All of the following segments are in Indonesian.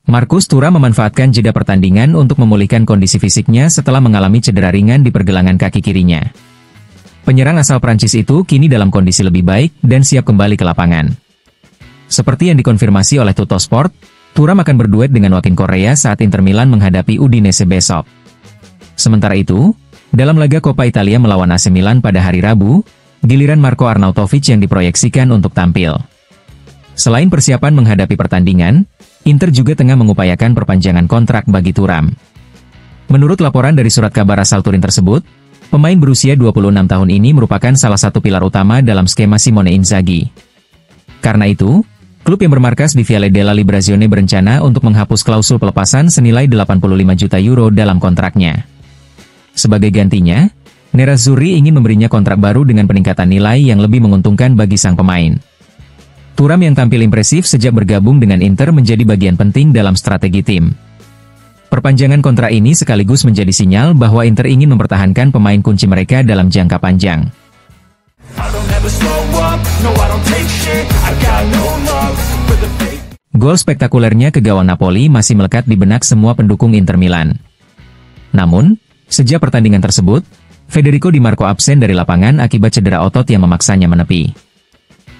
Marcus Thuram memanfaatkan jeda pertandingan untuk memulihkan kondisi fisiknya setelah mengalami cedera ringan di pergelangan kaki kirinya. Penyerang asal Prancis itu kini dalam kondisi lebih baik dan siap kembali ke lapangan. Seperti yang dikonfirmasi oleh Tuttosport, Thuram akan berduet dengan Joaquin Correa saat Inter Milan menghadapi Udinese besok. Sementara itu, dalam laga Coppa Italia melawan AC Milan pada hari Rabu, giliran Marco Arnautovic yang diproyeksikan untuk tampil. Selain persiapan menghadapi pertandingan, Inter juga tengah mengupayakan perpanjangan kontrak bagi Thuram. Menurut laporan dari surat kabar asal Turin tersebut, pemain berusia 26 tahun ini merupakan salah satu pilar utama dalam skema Simone Inzaghi. Karena itu, klub yang bermarkas di Viale della Liberazione berencana untuk menghapus klausul pelepasan senilai 85 juta euro dalam kontraknya. Sebagai gantinya, Nerazzurri ingin memberinya kontrak baru dengan peningkatan nilai yang lebih menguntungkan bagi sang pemain. Thuram yang tampil impresif sejak bergabung dengan Inter menjadi bagian penting dalam strategi tim. Perpanjangan kontrak ini sekaligus menjadi sinyal bahwa Inter ingin mempertahankan pemain kunci mereka dalam jangka panjang. Gol spektakulernya ke gawang Napoli masih melekat di benak semua pendukung Inter Milan. Namun, sejak pertandingan tersebut, Federico Di Marco absen dari lapangan akibat cedera otot yang memaksanya menepi.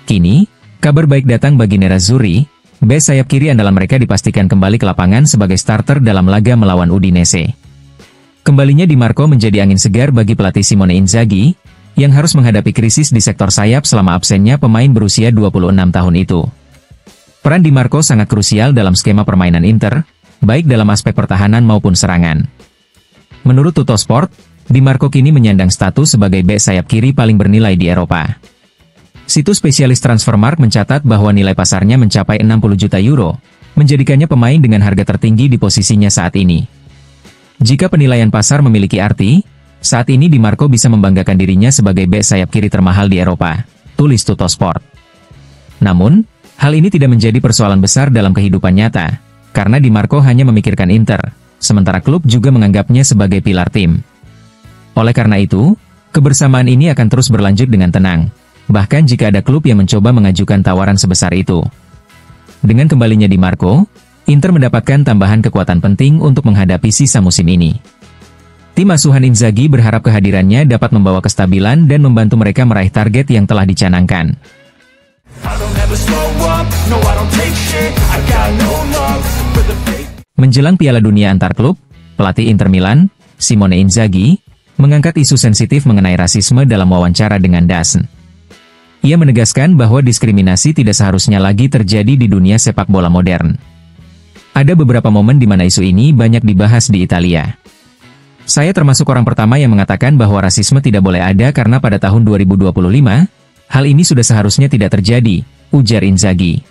Kini, kabar baik datang bagi Nerazzurri, bek sayap kiri andalan mereka dipastikan kembali ke lapangan sebagai starter dalam laga melawan Udinese. Kembalinya Di Marco menjadi angin segar bagi pelatih Simone Inzaghi, yang harus menghadapi krisis di sektor sayap selama absennya pemain berusia 26 tahun itu. Peran Di Marco sangat krusial dalam skema permainan Inter, baik dalam aspek pertahanan maupun serangan. Menurut Tuttosport, Di Marco kini menyandang status sebagai bek sayap kiri paling bernilai di Eropa. Situs spesialis Transfermarkt mencatat bahwa nilai pasarnya mencapai 60 juta euro, menjadikannya pemain dengan harga tertinggi di posisinya saat ini. Jika penilaian pasar memiliki arti, saat ini Di Marco bisa membanggakan dirinya sebagai bek sayap kiri termahal di Eropa, tulis Tuttosport. Namun, hal ini tidak menjadi persoalan besar dalam kehidupan nyata, karena Di Marco hanya memikirkan Inter, sementara klub juga menganggapnya sebagai pilar tim. Oleh karena itu, kebersamaan ini akan terus berlanjut dengan tenang. Bahkan jika ada klub yang mencoba mengajukan tawaran sebesar itu. Dengan kembalinya Di Marco, Inter mendapatkan tambahan kekuatan penting untuk menghadapi sisa musim ini. Tim asuhan Inzaghi berharap kehadirannya dapat membawa kestabilan dan membantu mereka meraih target yang telah dicanangkan. Menjelang Piala Dunia antar klub, pelatih Inter Milan, Simone Inzaghi, mengangkat isu sensitif mengenai rasisme dalam wawancara dengan DAZN. Ia menegaskan bahwa diskriminasi tidak seharusnya lagi terjadi di dunia sepak bola modern. Ada beberapa momen di mana isu ini banyak dibahas di Italia. Saya termasuk orang pertama yang mengatakan bahwa rasisme tidak boleh ada karena pada tahun 2025, hal ini sudah seharusnya tidak terjadi, ujar Inzaghi.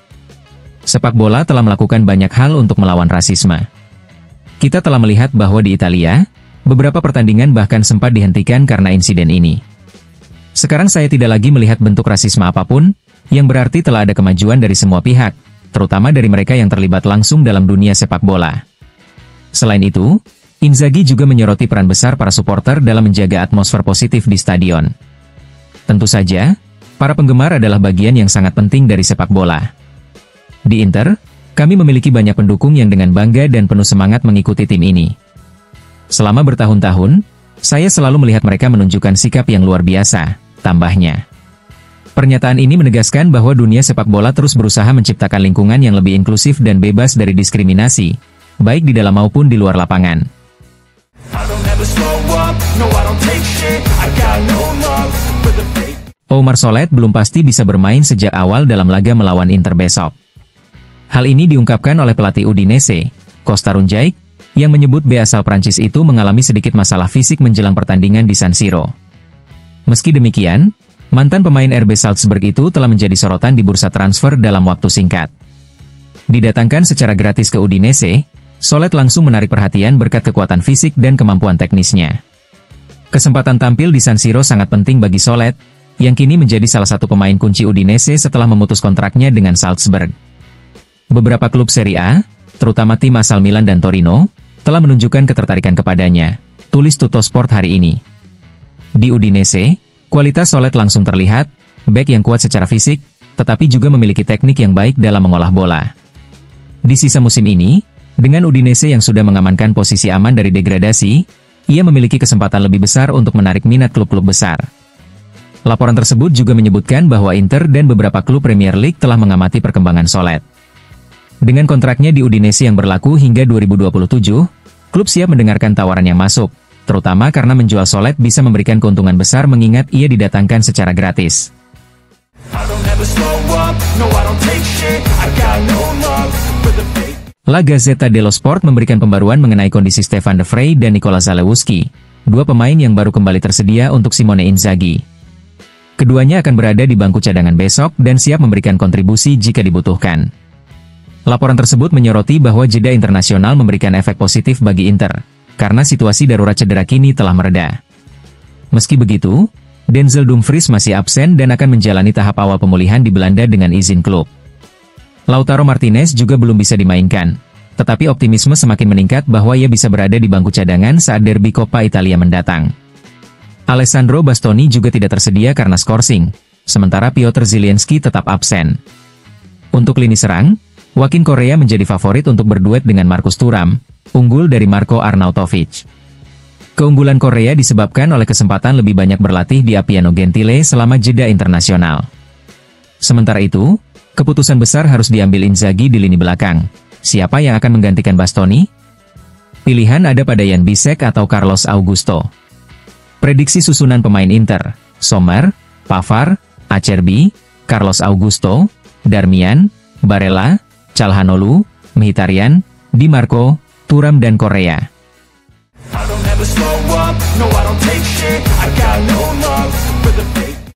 Sepak bola telah melakukan banyak hal untuk melawan rasisme. Kita telah melihat bahwa di Italia, beberapa pertandingan bahkan sempat dihentikan karena insiden ini. Sekarang saya tidak lagi melihat bentuk rasisme apapun, yang berarti telah ada kemajuan dari semua pihak, terutama dari mereka yang terlibat langsung dalam dunia sepak bola. Selain itu, Inzaghi juga menyoroti peran besar para supporter dalam menjaga atmosfer positif di stadion. Tentu saja, para penggemar adalah bagian yang sangat penting dari sepak bola. Di Inter, kami memiliki banyak pendukung yang dengan bangga dan penuh semangat mengikuti tim ini. Selama bertahun-tahun, saya selalu melihat mereka menunjukkan sikap yang luar biasa, tambahnya. Pernyataan ini menegaskan bahwa dunia sepak bola terus berusaha menciptakan lingkungan yang lebih inklusif dan bebas dari diskriminasi, baik di dalam maupun di luar lapangan. Omar Solet belum pasti bisa bermain sejak awal dalam laga melawan Inter besok. Hal ini diungkapkan oleh pelatih Udinese, Costa Runjaic, yang menyebut bek asal Prancis itu mengalami sedikit masalah fisik menjelang pertandingan di San Siro. Meski demikian, mantan pemain RB Salzburg itu telah menjadi sorotan di bursa transfer dalam waktu singkat. Didatangkan secara gratis ke Udinese, Solet langsung menarik perhatian berkat kekuatan fisik dan kemampuan teknisnya. Kesempatan tampil di San Siro sangat penting bagi Solet, yang kini menjadi salah satu pemain kunci Udinese setelah memutus kontraknya dengan Salzburg. Beberapa klub Serie A, terutama tim asal Milan dan Torino, telah menunjukkan ketertarikan kepadanya, tulis Tuttosport hari ini. Di Udinese, kualitas Solet langsung terlihat, bek yang kuat secara fisik, tetapi juga memiliki teknik yang baik dalam mengolah bola. Di sisa musim ini, dengan Udinese yang sudah mengamankan posisi aman dari degradasi, ia memiliki kesempatan lebih besar untuk menarik minat klub-klub besar. Laporan tersebut juga menyebutkan bahwa Inter dan beberapa klub Premier League telah mengamati perkembangan Solet. Dengan kontraknya di Udinese yang berlaku hingga 2027, klub siap mendengarkan tawaran yang masuk, terutama karena menjual Solet bisa memberikan keuntungan besar mengingat ia didatangkan secara gratis. La Gazzetta dello Sport memberikan pembaruan mengenai kondisi Stefan De Vrij dan Nikola Zalewski, dua pemain yang baru kembali tersedia untuk Simone Inzaghi. Keduanya akan berada di bangku cadangan besok dan siap memberikan kontribusi jika dibutuhkan. Laporan tersebut menyoroti bahwa jeda internasional memberikan efek positif bagi Inter, karena situasi darurat cedera kini telah mereda. Meski begitu, Denzel Dumfries masih absen dan akan menjalani tahap awal pemulihan di Belanda dengan izin klub. Lautaro Martinez juga belum bisa dimainkan, tetapi optimisme semakin meningkat bahwa ia bisa berada di bangku cadangan saat derby Coppa Italia mendatang. Alessandro Bastoni juga tidak tersedia karena skorsing, sementara Piotr Zielinski tetap absen. Untuk lini serang, Joaquin Correa menjadi favorit untuk berduet dengan Marcus Thuram, unggul dari Marko Arnautovic. Keunggulan Korea disebabkan oleh kesempatan lebih banyak berlatih di Appiano Gentile selama jeda internasional. Sementara itu, keputusan besar harus diambil Inzaghi di lini belakang. Siapa yang akan menggantikan Bastoni? Pilihan ada pada Jan Bisek atau Carlos Augusto. Prediksi susunan pemain Inter: Sommer, Pavard, Acerbi, Carlos Augusto, Darmian, Barella, Calhanoglu, Mkhitaryan, Di Marco, Thuram dan Korea.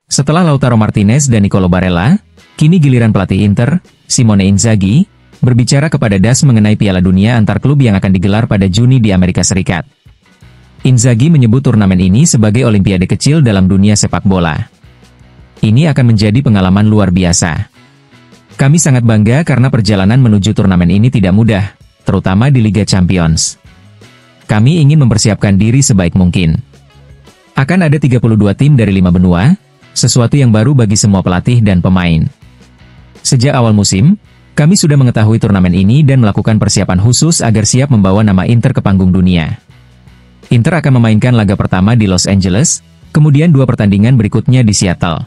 Setelah Lautaro Martinez dan Nicolo Barella, kini giliran pelatih Inter, Simone Inzaghi, berbicara kepada DAS mengenai Piala Dunia antar klub yang akan digelar pada Juni di Amerika Serikat. Inzaghi menyebut turnamen ini sebagai olimpiade kecil dalam dunia sepak bola. Ini akan menjadi pengalaman luar biasa. Kami sangat bangga karena perjalanan menuju turnamen ini tidak mudah, terutama di Liga Champions. Kami ingin mempersiapkan diri sebaik mungkin. Akan ada 32 tim dari 5 benua, sesuatu yang baru bagi semua pelatih dan pemain. Sejak awal musim, kami sudah mengetahui turnamen ini dan melakukan persiapan khusus agar siap membawa nama Inter ke panggung dunia. Inter akan memainkan laga pertama di Los Angeles, kemudian 2 pertandingan berikutnya di Seattle.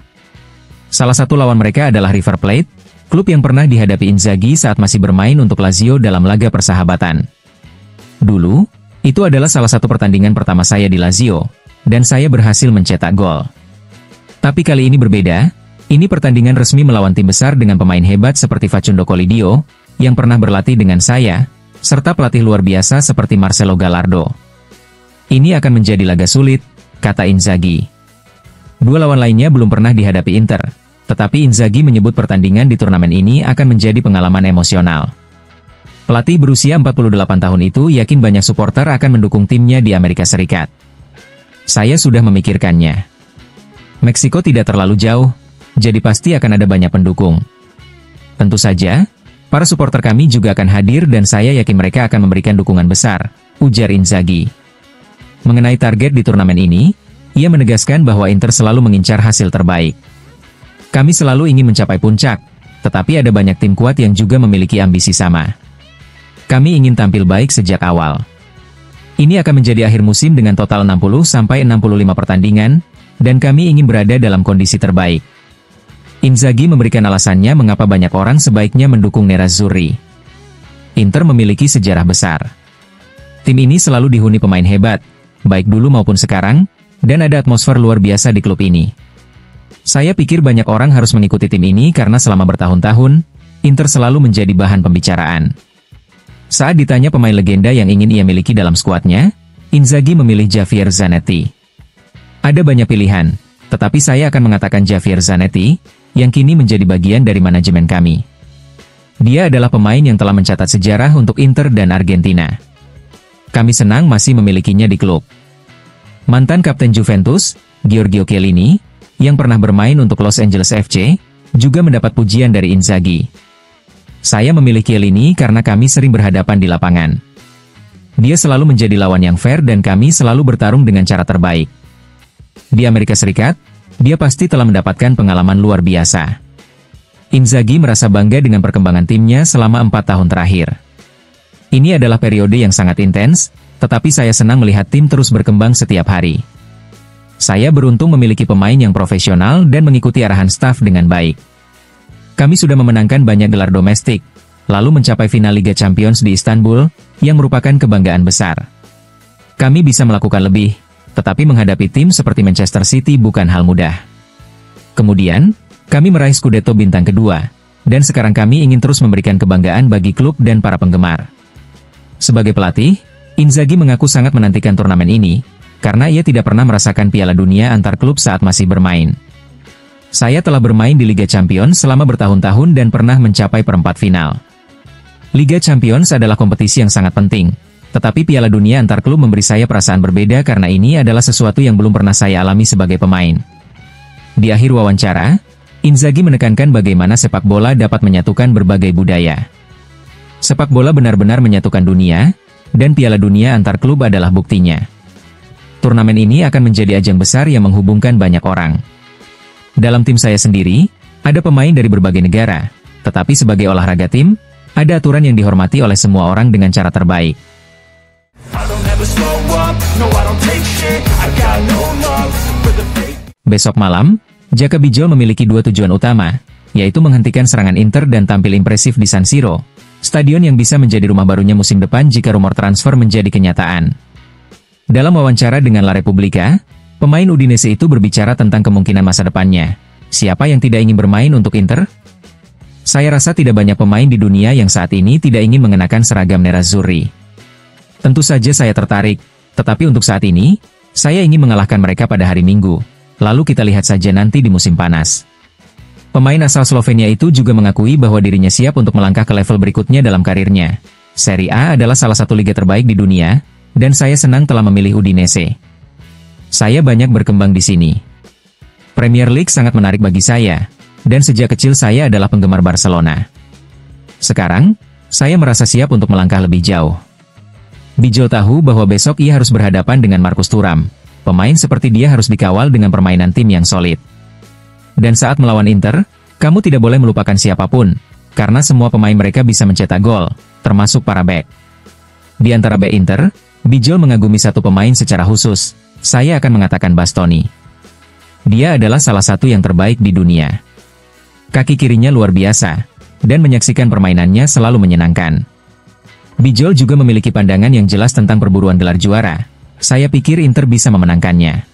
Salah satu lawan mereka adalah River Plate, klub yang pernah dihadapi Inzaghi saat masih bermain untuk Lazio dalam laga persahabatan. Dulu, itu adalah salah satu pertandingan pertama saya di Lazio, dan saya berhasil mencetak gol. Tapi kali ini berbeda, ini pertandingan resmi melawan tim besar dengan pemain hebat seperti Facundo Colidio, yang pernah berlatih dengan saya, serta pelatih luar biasa seperti Marcelo Gallardo. Ini akan menjadi laga sulit, kata Inzaghi. 2 lawan lainnya belum pernah dihadapi Inter, tetapi Inzaghi menyebut pertandingan di turnamen ini akan menjadi pengalaman emosional. Pelatih berusia 48 tahun itu yakin banyak supporter akan mendukung timnya di Amerika Serikat. Saya sudah memikirkannya. Meksiko tidak terlalu jauh, jadi pasti akan ada banyak pendukung. Tentu saja, para supporter kami juga akan hadir dan saya yakin mereka akan memberikan dukungan besar, ujar Inzaghi. Mengenai target di turnamen ini, ia menegaskan bahwa Inter selalu mengincar hasil terbaik. Kami selalu ingin mencapai puncak, tetapi ada banyak tim kuat yang juga memiliki ambisi sama. Kami ingin tampil baik sejak awal. Ini akan menjadi akhir musim dengan total 60-65 pertandingan, dan kami ingin berada dalam kondisi terbaik. Inzaghi memberikan alasannya mengapa banyak orang sebaiknya mendukung Nerazzurri. Inter memiliki sejarah besar. Tim ini selalu dihuni pemain hebat, baik dulu maupun sekarang, dan ada atmosfer luar biasa di klub ini. Saya pikir banyak orang harus mengikuti tim ini karena selama bertahun-tahun, Inter selalu menjadi bahan pembicaraan. Saat ditanya pemain legenda yang ingin ia miliki dalam skuadnya, Inzaghi memilih Javier Zanetti. Ada banyak pilihan, tetapi saya akan mengatakan Javier Zanetti, yang kini menjadi bagian dari manajemen kami. Dia adalah pemain yang telah mencatat sejarah untuk Inter dan Argentina. Kami senang masih memilikinya di klub. Mantan kapten Juventus, Giorgio Chiellini, yang pernah bermain untuk Los Angeles FC, juga mendapat pujian dari Inzaghi. Saya memilih Chiellini karena kami sering berhadapan di lapangan. Dia selalu menjadi lawan yang fair dan kami selalu bertarung dengan cara terbaik. Di Amerika Serikat, dia pasti telah mendapatkan pengalaman luar biasa. Inzaghi merasa bangga dengan perkembangan timnya selama 4 tahun terakhir. Ini adalah periode yang sangat intens, tetapi saya senang melihat tim terus berkembang setiap hari. Saya beruntung memiliki pemain yang profesional dan mengikuti arahan staf dengan baik. Kami sudah memenangkan banyak gelar domestik, lalu mencapai final Liga Champions di Istanbul, yang merupakan kebanggaan besar. Kami bisa melakukan lebih, tetapi menghadapi tim seperti Manchester City bukan hal mudah. Kemudian, kami meraih Scudetto bintang kedua, dan sekarang kami ingin terus memberikan kebanggaan bagi klub dan para penggemar. Sebagai pelatih, Inzaghi mengaku sangat menantikan turnamen ini, karena ia tidak pernah merasakan Piala Dunia antar klub saat masih bermain. Saya telah bermain di Liga Champions selama bertahun-tahun dan pernah mencapai perempat final. Liga Champions adalah kompetisi yang sangat penting, tetapi Piala Dunia antar klub memberi saya perasaan berbeda karena ini adalah sesuatu yang belum pernah saya alami sebagai pemain. Di akhir wawancara, Inzaghi menekankan bagaimana sepak bola dapat menyatukan berbagai budaya. Sepak bola benar-benar menyatukan dunia, dan Piala Dunia antar klub adalah buktinya. Turnamen ini akan menjadi ajang besar yang menghubungkan banyak orang. Dalam tim saya sendiri, ada pemain dari berbagai negara, tetapi sebagai olahraga tim, ada aturan yang dihormati oleh semua orang dengan cara terbaik. Besok malam, Jaka Bijol memiliki dua tujuan utama, yaitu menghentikan serangan Inter dan tampil impresif di San Siro, stadion yang bisa menjadi rumah barunya musim depan jika rumor transfer menjadi kenyataan. Dalam wawancara dengan La Repubblica, pemain Udinese itu berbicara tentang kemungkinan masa depannya. Siapa yang tidak ingin bermain untuk Inter? Saya rasa tidak banyak pemain di dunia yang saat ini tidak ingin mengenakan seragam nerazzurri. Tentu saja saya tertarik, tetapi untuk saat ini, saya ingin mengalahkan mereka pada hari Minggu. Lalu kita lihat saja nanti di musim panas. Pemain asal Slovenia itu juga mengakui bahwa dirinya siap untuk melangkah ke level berikutnya dalam karirnya. Serie A adalah salah satu liga terbaik di dunia, dan saya senang telah memilih Udinese. Saya banyak berkembang di sini. Premier League sangat menarik bagi saya, dan sejak kecil saya adalah penggemar Barcelona. Sekarang, saya merasa siap untuk melangkah lebih jauh. Bijol tahu bahwa besok ia harus berhadapan dengan Marcus Thuram. Pemain seperti dia harus dikawal dengan permainan tim yang solid. Dan saat melawan Inter, kamu tidak boleh melupakan siapapun, karena semua pemain mereka bisa mencetak gol, termasuk para bek. Di antara bek Inter, Bijol mengagumi satu pemain secara khusus. Saya akan mengatakan Bastoni. Dia adalah salah satu yang terbaik di dunia. Kaki kirinya luar biasa, dan menyaksikan permainannya selalu menyenangkan. Bijol juga memiliki pandangan yang jelas tentang perburuan gelar juara. Saya pikir Inter bisa memenangkannya.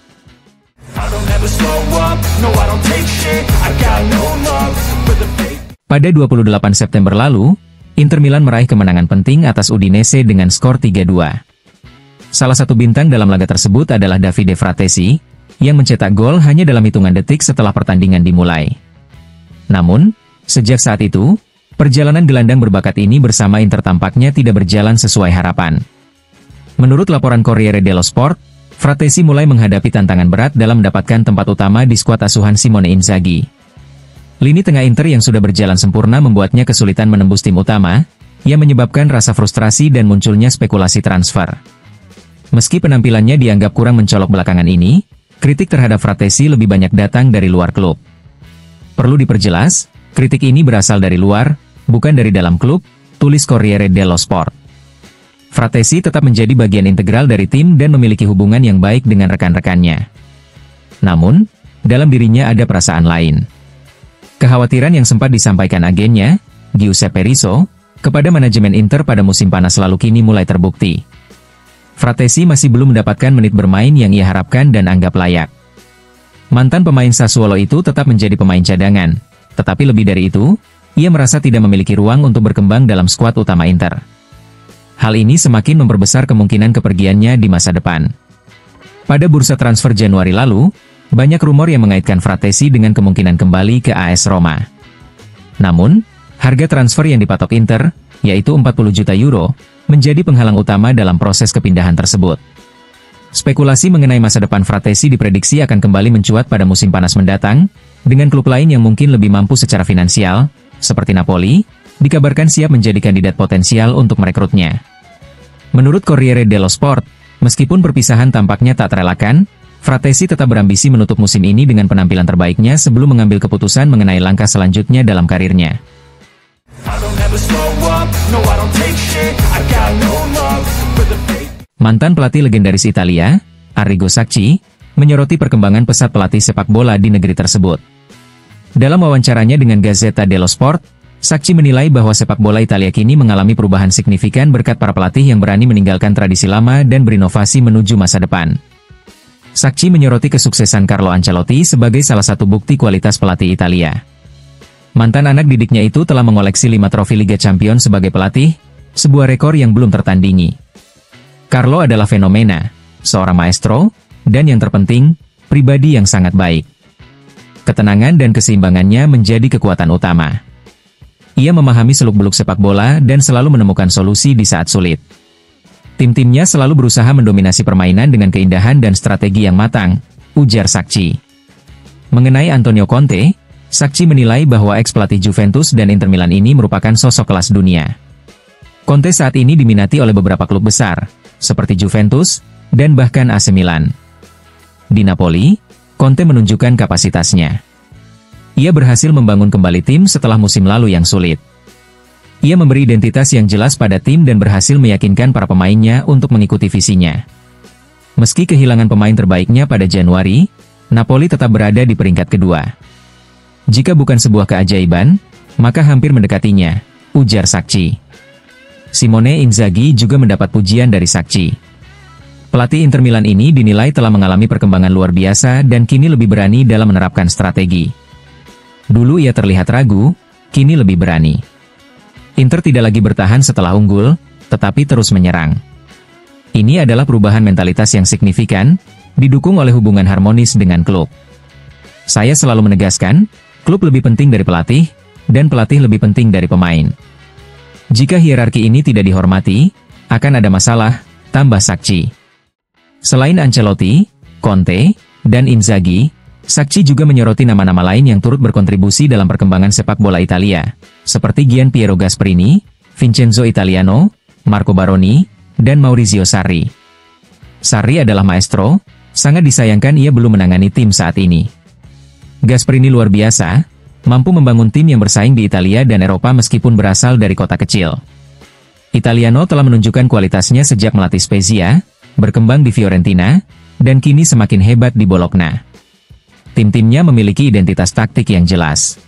Pada 28 September lalu, Inter Milan meraih kemenangan penting atas Udinese dengan skor 3-2. Salah satu bintang dalam laga tersebut adalah Davide Fratesi, yang mencetak gol hanya dalam hitungan detik setelah pertandingan dimulai. Namun, sejak saat itu, perjalanan gelandang berbakat ini bersama Inter tampaknya tidak berjalan sesuai harapan. Menurut laporan Corriere dello Sport, Fratesi mulai menghadapi tantangan berat dalam mendapatkan tempat utama di skuad asuhan Simone Inzaghi. Lini tengah Inter yang sudah berjalan sempurna membuatnya kesulitan menembus tim utama, yang menyebabkan rasa frustrasi dan munculnya spekulasi transfer. Meski penampilannya dianggap kurang mencolok belakangan ini, kritik terhadap Fratesi lebih banyak datang dari luar klub. Perlu diperjelas, kritik ini berasal dari luar, bukan dari dalam klub, tulis Corriere dello Sport. Fratesi tetap menjadi bagian integral dari tim dan memiliki hubungan yang baik dengan rekan-rekannya. Namun, dalam dirinya ada perasaan lain. Kekhawatiran yang sempat disampaikan agennya, Giuseppe Rizzo, kepada manajemen Inter pada musim panas lalu kini mulai terbukti. Fratesi masih belum mendapatkan menit bermain yang ia harapkan dan anggap layak. Mantan pemain Sassuolo itu tetap menjadi pemain cadangan, tetapi lebih dari itu, ia merasa tidak memiliki ruang untuk berkembang dalam skuad utama Inter. Hal ini semakin memperbesar kemungkinan kepergiannya di masa depan. Pada bursa transfer Januari lalu, banyak rumor yang mengaitkan Fratesi dengan kemungkinan kembali ke AS Roma. Namun, harga transfer yang dipatok Inter, yaitu 40 juta euro, menjadi penghalang utama dalam proses kepindahan tersebut. Spekulasi mengenai masa depan Fratesi diprediksi akan kembali mencuat pada musim panas mendatang, dengan klub lain yang mungkin lebih mampu secara finansial, seperti Napoli, dikabarkan siap menjadi kandidat potensial untuk merekrutnya. Menurut Corriere dello Sport, meskipun perpisahan tampaknya tak terelakkan, Fratesi tetap berambisi menutup musim ini dengan penampilan terbaiknya sebelum mengambil keputusan mengenai langkah selanjutnya dalam karirnya. Mantan pelatih legendaris Italia, Arrigo Sacchi, menyoroti perkembangan pesat pelatih sepak bola di negeri tersebut. Dalam wawancaranya dengan Gazzetta dello Sport, Sacchi menilai bahwa sepak bola Italia kini mengalami perubahan signifikan berkat para pelatih yang berani meninggalkan tradisi lama dan berinovasi menuju masa depan. Sacchi menyoroti kesuksesan Carlo Ancelotti sebagai salah satu bukti kualitas pelatih Italia. Mantan anak didiknya itu telah mengoleksi 5 trofi Liga Champions sebagai pelatih, sebuah rekor yang belum tertandingi. Carlo adalah fenomena, seorang maestro, dan yang terpenting, pribadi yang sangat baik. Ketenangan dan keseimbangannya menjadi kekuatan utama. Ia memahami seluk-beluk sepak bola dan selalu menemukan solusi di saat sulit. Tim-timnya selalu berusaha mendominasi permainan dengan keindahan dan strategi yang matang, ujar Sacchi. Mengenai Antonio Conte, Sacchi menilai bahwa ex-pelatih Juventus dan Inter Milan ini merupakan sosok kelas dunia. Conte saat ini diminati oleh beberapa klub besar, seperti Juventus, dan bahkan AC Milan. Di Napoli, Conte menunjukkan kapasitasnya. Ia berhasil membangun kembali tim setelah musim lalu yang sulit. Ia memberi identitas yang jelas pada tim dan berhasil meyakinkan para pemainnya untuk mengikuti visinya. Meski kehilangan pemain terbaiknya pada Januari, Napoli tetap berada di peringkat kedua. Jika bukan sebuah keajaiban, maka hampir mendekatinya, ujar Sacchi. Simone Inzaghi juga mendapat pujian dari Sacchi. Pelatih Inter Milan ini dinilai telah mengalami perkembangan luar biasa dan kini lebih berani dalam menerapkan strategi. Dulu ia terlihat ragu, kini lebih berani. Inter tidak lagi bertahan setelah unggul, tetapi terus menyerang. Ini adalah perubahan mentalitas yang signifikan, didukung oleh hubungan harmonis dengan klub. Saya selalu menegaskan, klub lebih penting dari pelatih, dan pelatih lebih penting dari pemain. Jika hierarki ini tidak dihormati, akan ada masalah, tambah Sacchi. Selain Ancelotti, Conte, dan Inzaghi, Sacchi juga menyoroti nama-nama lain yang turut berkontribusi dalam perkembangan sepak bola Italia, seperti Gian Piero Gasperini, Vincenzo Italiano, Marco Baroni, dan Maurizio Sarri. Sarri adalah maestro, sangat disayangkan ia belum menangani tim saat ini. Gasperini luar biasa, mampu membangun tim yang bersaing di Italia dan Eropa meskipun berasal dari kota kecil. Italiano telah menunjukkan kualitasnya sejak melatih Spezia, berkembang di Fiorentina, dan kini semakin hebat di Bologna. Tim-timnya memiliki identitas taktik yang jelas.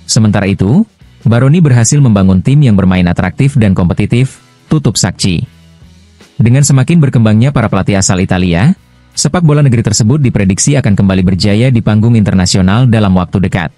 Sementara itu, Baroni berhasil membangun tim yang bermain atraktif dan kompetitif, tutup Sacchi. Dengan semakin berkembangnya para pelatih asal Italia, sepak bola negeri tersebut diprediksi akan kembali berjaya di panggung internasional dalam waktu dekat.